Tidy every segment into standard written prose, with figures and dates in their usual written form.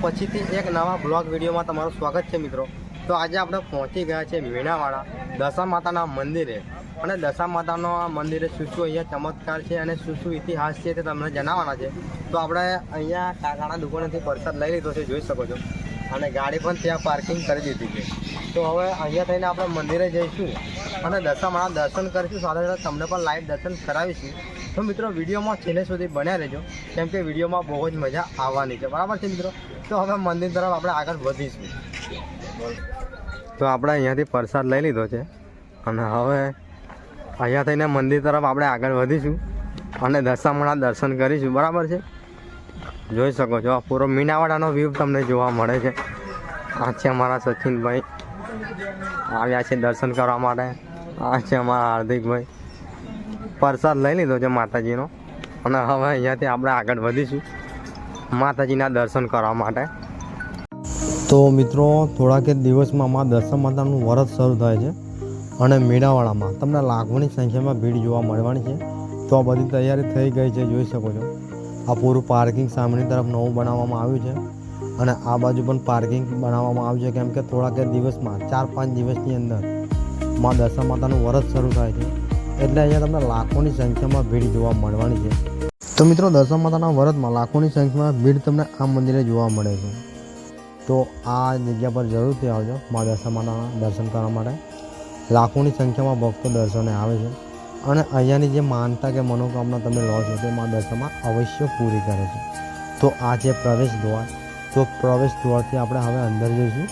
પછીથી એક નવા બ્લોગ વિડીયોમાં તમારું સ્વાગત છે મિત્રો। તો આજે આપણે પહોંચી ગયા છે મીણાવાડા દશા માતાના મંદિરે અને દશા માતાના મંદિરે શું શું અહીંયા ચમત્કાર છે અને શું શું ઇતિહાસ છે તે તમને જણાવવાના છે। તો આપણે અહીંયા કાકાના દુકાનેથી પ્રસાદ લઈ લીધો છે, જોઈ શકો છો, અને ગાડી પણ ત્યાં પાર્કિંગ કરી દીધી છે। તો હવે અહીંયા થઈને આપણે મંદિરે જઈશું અને દશા માના દર્શન કરીશું, સાથે સાથે તમને પણ લાઈવ દર્શન કરાવીશું। તો મિત્રો વિડીયોમાં છેલ્લે સુધી બન્યા રહેજો, કેમ કે વિડીયોમાં બહુ જ મજા આવવાની છે, બરાબર છે મિત્રો। તો હવે મંદિર તરફ આપણે આગળ વધીશું। તો આપણે અહીંયાથી પ્રસાદ લઈ લીધો છે અને હવે અહીંયા થઈને મંદિર તરફ આપણે આગળ વધીશું અને દશામાના દર્શન કરીશું, બરાબર છે। જોઈ શકો છો, આ પૂરો મીણાવાડાનો વ્યૂ તમને જોવા મળે છે। આ છે અમારા સચિનભાઈ આવ્યા છે દર્શન કરવા માટે, આ છે અમારા હાર્દિકભાઈ। પ્રસાદ લઈ લીધો છે માતાજીનો અને હવે અહીંયાથી આપણે આગળ વધીશું માતાજીના દર્શન કરવા માટે। તો મિત્રો થોડાક જ દિવસમાં મા દશા માતાનું વ્રત શરૂ થાય છે અને મીણાવાડામાં તમને લાખોની સંખ્યામાં ભીડ જોવા મળવાની છે। તો આ બધી તૈયારી થઈ ગઈ છે, જોઈ શકો છો। આ પૂરું પાર્કિંગ સામેની તરફ નવું બનાવવામાં આવ્યું છે અને આ બાજુ પણ પાર્કિંગ બનાવવામાં આવ્યું છે, કેમ કે થોડાક જ દિવસમાં 4-5 દિવસની અંદર મા દશા માતાનું વ્રત શરૂ થાય છે, એટલે અહીંયા તમને લાખોની સંખ્યામાં ભીડ જોવા મળવાની છે। તો મિત્રો દશા માતાના વ્રતમાં લાખોની સંખ્યામાં ભીડ તમને આ મંદિરે જોવા મળે છે। તો આ જગ્યા પર જરૂરથી આવજો મા દશા માતાના દર્શન કરવા માટે। લાખોની સંખ્યામાં ભક્તો દર્શને આવે છે અને અહીંયાની જે માનતા કે મનોકામના તમે લો છો તે મા દશામાં અવશ્ય પૂરી કરે છે। તો આ છે પ્રવેશ દ્વાર। તો પ્રવેશ દ્વારથી આપણે હવે અંદર જઈશું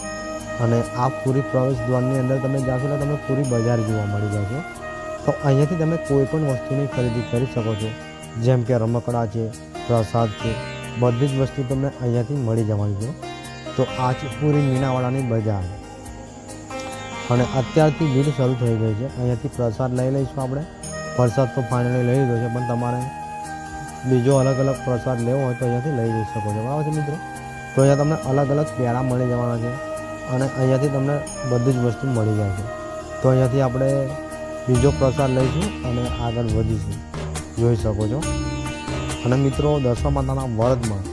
અને આ પૂરી પ્રવેશ દ્વારની અંદર તમે જાશો એટલે તમને પૂરી બજાર જોવા મળી જશે। તો અહીંયાથી તમે કોઈ પણ વસ્તુની ખરીદી કરી શકો છો, જેમ કે રમકડા છે, પ્રસાદ છે, બધી જ વસ્તુ તમને અહીંયાથી મળી જવાની છે। તો આ છે પૂરી મીણાવાડાની બજાર અને અત્યારથી ભીડ શરૂ થઈ ગઈ છે। અહીંયાથી પ્રસાદ લઈ લઈશું આપણે। પ્રસાદ તો ફાઇનલી લઈ લીધો છે, પણ તમારે બીજો અલગ અલગ પ્રસાદ લેવો હોય તો અહીંયાથી લઈ જઈ શકો છો, બરાબર છે મિત્રો। તો અહીંયા તમને અલગ અલગ પેડા મળી જવાના છે અને અહીંયાથી તમને બધી જ વસ્તુ મળી જાય છે। તો અહીંયાથી આપણે બીજો પ્રસાદ લઈશું અને આગળ વધીશું, જોઈ શકો છો। અને મિત્રો દશા માતાના વ્રતમાં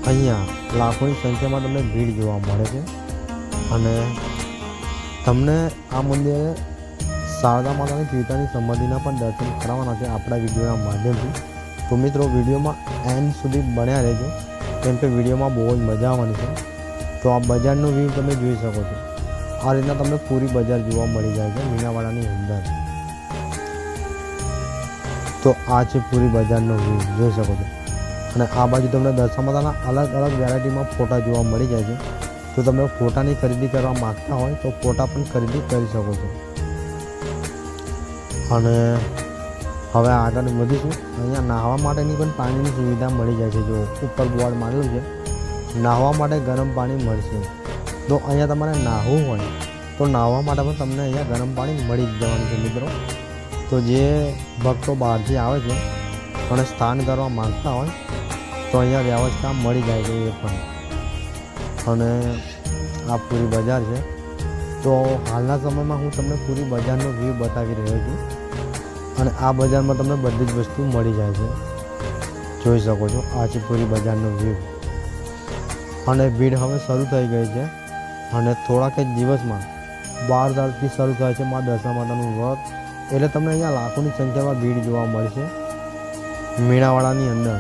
અહીંયા લાખોની સંખ્યામાં તમને ભીડ જોવા મળે છે અને તમને આ મંદિરે શારદા માતાની પિતાની સમાધિના પણ દર્શન કરાવવાના છે આપણા વિડીયોના માધ્યમથી। તો મિત્રો વિડીયોમાં એન્ડ સુધી બન્યા રહેજો, કેમ કે વિડીયોમાં બહુ જ મજા આવવાની છે। તો આ બજારનો વ્યૂ તમે જોઈ શકો છો। આ રીતના તમને પૂરી બજાર જોવા મળી જાય છે મીણાવાડાની અંદર। તો આ છે પૂરી બજારનો વ્યૂ, જોઈ શકો છો। અને આ બાજુ તમને દશા માતાના અલગ અલગ વેરાયટીમાં ફોટા જોવા મળી જાય છે। તો તમે ફોટાની ખરીદી કરવા માગતા હોય તો ફોટા પણ ખરીદી કરી શકો છો। અને હવે આગળ વધીશું। અહીંયા નાહવા માટેની પણ પાણીની સુવિધા મળી જાય છે, જો ઉપર બોર્ડ મારેલું છે નાહવા માટે ગરમ પાણી મળશે। તો અહીંયા તમારે નાહવું હોય તો નાહવા માટે પણ તમને અહીંયા ગરમ પાણી મળી જ જવાનું છે મિત્રો। તો જે ભક્તો બહારથી આવે છે અને સ્નાન કરવા માગતા હોય તો અહીંયા વ્યવસ્થા મળી જાય છે એ પણ। અને આ પૂરી બજાર છે। તો હાલના સમયમાં હું તમને પૂરી બજારનો વ્યૂ બતાવી રહ્યો છું અને આ બજારમાં તમને બધી જ વસ્તુ મળી જાય છે, જોઈ શકો છો। આ છે પૂરી બજારનો વ્યૂ અને ભીડ હવે શરૂ થઈ ગઈ છે અને થોડાક જ દિવસમાં 12 તારીખથી શરૂ થાય છે મા દશા માતાનું વ્રત, એટલે તમને અહીંયા લાખોની સંખ્યામાં ભીડ જોવા મળશે મીણાવાડાની અંદર।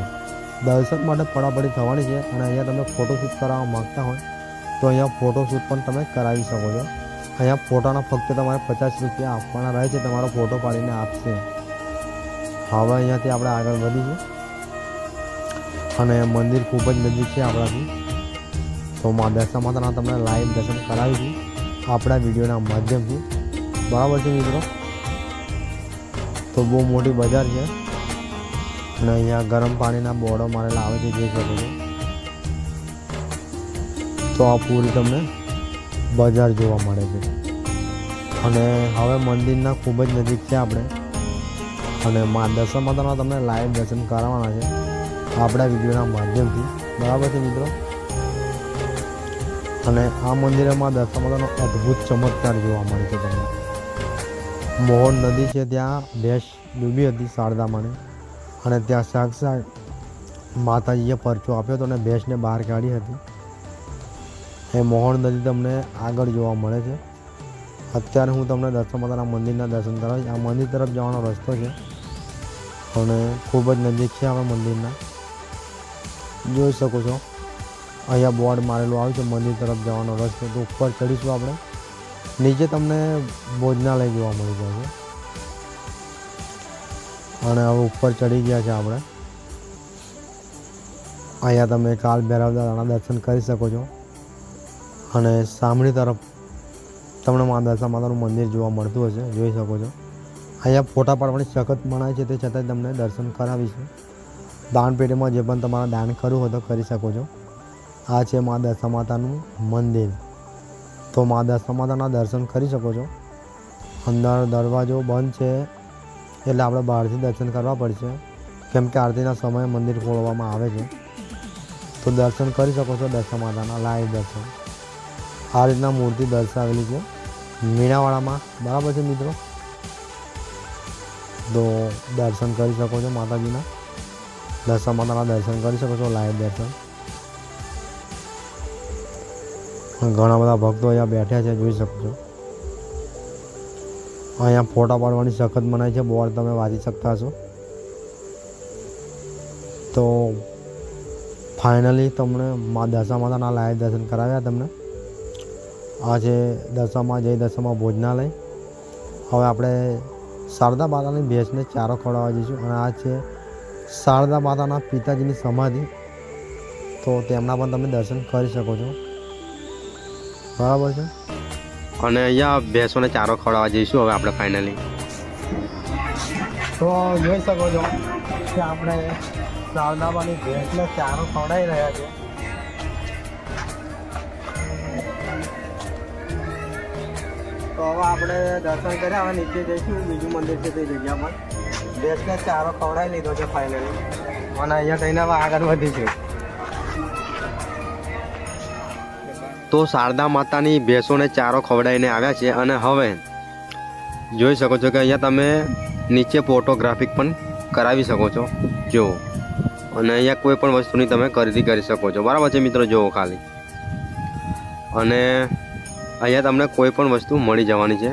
દર્શન માટે પડાપડી થવાની છે અને અહીંયા તમે ફોટોશૂટ કરાવવા માગતા હોય તો અહીંયા ફોટોશૂટ પણ તમે કરાવી શકો છો। અહીંયા ફોટાના ફક્ત તમારે 50 રૂપિયા આપવાના રહે છે, તમારો ફોટો પાડીને આપશે। હવે અહીંયાથી આપણે આગળ વધીશું અને મંદિર ખૂબ જ નજીક છે આપણાથી। તો મા દશા માતાના તમને લાઈવ દર્શન કરાવીશું આપણા વિડીયોના માધ્યમથી, બરાબર છે મિત્રો। તો બહુ મોટી બજાર છે અને અહીંયા ગરમ પાણીના બોર્ડો મારેલા આવે છે, જોઈ શકો છો। તો આ પૂરી તમને બજાર જોવા મળે છે અને હવે મંદિરના ખૂબ જ નજીક છે આપણે અને મા દશા માતાના તમને લાઈવ દર્શન કરાવવાના છે આપણા વિડીયોના માધ્યમથી, બરાબર છે મિત્રો। અને આ મંદિરમાં દશા માતાનો અદ્ભુત ચમત્કાર જોવા મળે છે તમને। મોહન નદી છે, ત્યાં ભેંસ ડૂબી હતી શારદામાને અને ત્યાં સાક્ષાત માતાજીએ પરચો આપ્યો હતો અને ભેંસને બહાર કાઢી હતી। એ મોહન નદી તમને આગળ જોવા મળે છે. અત્યારે હું તમને દશા માતાના મંદિરના દર્શન કરાવીશ. આ મંદિર તરફ જવાનો રસ્તો છે અને ખૂબ જ નજીક છે આપણે મંદિરના. જોઈ શકો છો અહીંયા બોર્ડ મારેલું આવ્યું છે મંદિર તરફ જવાનો રસ્તો. તો ઉપર ચડીશું આપણે. નીચે તમને ભોજનાલય જોવા મળી જાય છે અને હવે ઉપર ચડી ગયા છે આપણે. અહીંયા તમે કાલ ભૈરવ દાદાના દર્શન કરી શકો છો અને સામેની તરફ તમને મા દશા માતાનું મંદિર જોવા મળતું હશે. જોઈ શકો છો અહીંયા ફોટા પાડવાની સખત મનાય છે, તે છતાંય તમને દર્શન કરાવીશું. દાનપેટીમાં જે પણ તમારે દાન કરવું હોય તો કરી શકો છો. આ છે મા દશા માતાનું મંદિર. તો મા દશા માતાના દર્શન કરી શકો છો. અંદર દરવાજો બંધ છે એટલે આપણે બહારથી દર્શન કરવા પડશે, કેમ કે આરતીના સમયે મંદિર ખોલવામાં આવે છે. તો દર્શન કરી શકો છો દશા માતાના લાઈવ દર્શન. આ રીતના મૂર્તિ દર્શાવેલી છે મીણાવાડામાં, બરાબર છે મિત્રો. તો દર્શન કરી શકો છો માતાજીના. દશા માતાના દર્શન કરી શકો છો લાઈવ દર્શન. ઘણા બધા ભક્તો અહીંયા બેઠ્યા છે, જોઈ શકો છો. અહીંયા ફોટા પાડવાની સખત મનાય છે, બોર્ડ તમે વાંચી શકતા હશો. તો ફાઇનલી તમને મા દશા માતાના લાઈવ દર્શન કરાવ્યા તમને. આ છે દશામાં જય દશામાં ભોજનાલય. હવે આપણે શારદા માતાની ભેંસને ચારો ખવડાવવા જઈશું અને આ છે શારદા માતાના પિતાજીની સમાધિ. તો તેમના પણ તમે દર્શન કરી શકો છો, બરાબર છે. અને અહીંયા ભેંસોને ચારો ખવડાવવા જઈશું હવે આપણે ફાઇનલી. તો જોઈ શકો છો કે આપણે શારદાબાની ભેંસને ચારો ખવડાવી રહ્યા છીએ. તો હવે આપણે દર્શન કર્યા, હવે નીચે જઈશું. બીજું મંદિર છે તે જગ્યા પર. ભેંસને ચારો ખવડાવી લીધો છે ફાઇનલી અને અહીંયા થઈને હવે આગળ વધીશું. તો શારદા માતાની ભેંસોને ચારો ખવડાવીને આવ્યા છે અને હવે જોઈ શકો છો કે અહીંયા તમે નીચે ફોટોગ્રાફી પણ કરાવી શકો છો. જુઓ, અને અહીંયા કોઈ પણ વસ્તુની તમે ખરીદી કરી શકો છો, બરાબર છે મિત્રો. જુઓ ખાલી, અને અહીંયા તમને કોઈ પણ વસ્તુ મળી જવાની છે.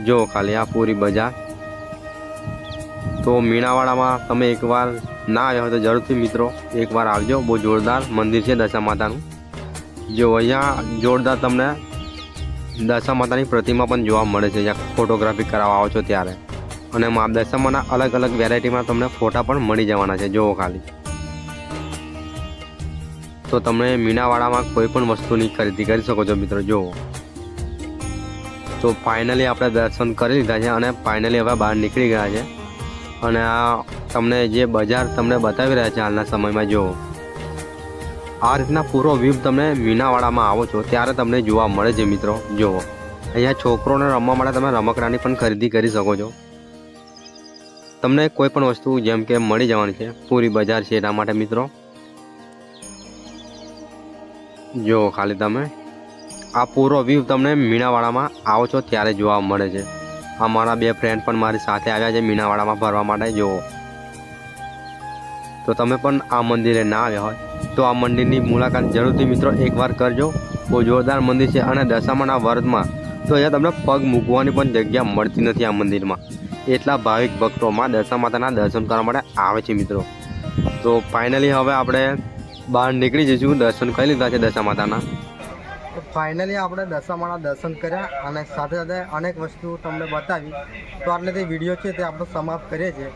જુઓ ખાલી આ પૂરી બજાર. તો મીણાવાડામાં તમે એકવાર ના આવ્યા હોય તો જરૂરથી મિત્રો એકવાર આવજો. બહુ જોરદાર મંદિર છે દશા માતાનું. જો અહીંયા જોરદાર તમને દશા માતાની પ્રતિમા પણ જોવા મળે છે જ્યાં ફોટોગ્રાફી કરાવવા આવો છો ત્યારે. અને મા દશા માના અલગ અલગ વેરાયટીમાં તમને ફોટા પણ મળી જવાના છે. જુઓ ખાલી. તો તમે મીણાવાડામાં કોઈ પણ વસ્તુની ખરીદી કરી શકો છો મિત્રો. જુઓ, તો ફાઇનલી આપણે દર્શન કરી લીધા છે અને ફાઇનલી હવે બહાર નીકળી ગયા છે. અને આ તમને જે બજાર તમને બતાવી રહ્યા છે હાલના સમયમાં, જુઓ આ રીતના પૂરો વ્યૂ તમે મીણાવાડામાં આવો છો ત્યારે તમને જોવા મળે છે મિત્રો. જુઓ અહીંયા છોકરોને રમવા માટે તમે રમકડાની પણ ખરીદી કરી શકો છો. તમને કોઈ પણ વસ્તુ જેમ કે મળી જવાની છે. પૂરી બજાર છે એટલા માટે મિત્રો. જુઓ ખાલી તમે આ પૂરો વ્યૂ તમને મીણાવાડામાં આવો છો ત્યારે જોવા મળે છે. અમારા બે ફ્રેન્ડ પણ મારી સાથે આવ્યા છે મીણાવાડામાં ફરવા માટે. જુઓ, તો તમે પણ આ મંદિરે ના આવ્યા હોય તો આ મંદિરની મુલાકાત જરૂરથી મિત્રો એકવાર કરજો. બહુ જોરદાર મંદિર છે અને દશામાના વ્રતમાં તો અહીંયા તમને પગ મૂકવાની પણ જગ્યા મળતી નથી આ મંદિરમાં. એટલા ભાવિક ભક્તોમાં દશા માતાના દર્શન કરવા માટે આવે છે મિત્રો. તો ફાઇનલી હવે આપણે બહાર નીકળી જઈશું. દર્શન કરી લીધા છે દશા માતાના. ફાઇનલી આપણે દશા માના દર્શન કર્યા અને સાથે સાથે અનેક વસ્તુ તમને બતાવી. તો આટલે તે વિડીયો છે તે આપણે સમાપ્ત કરીએ છીએ.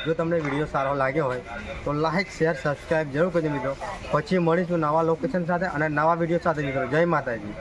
જો તમને વિડીયો સારો લાગ્યો હોય તો લાઈક, શેર, સબસ્ક્રાઈબ જરૂર કરજો મિત્રો. પછી મળીશું નવા લોકેશન સાથે અને નવા વિડીયો સાથે મિત્રો. જય માતાજી.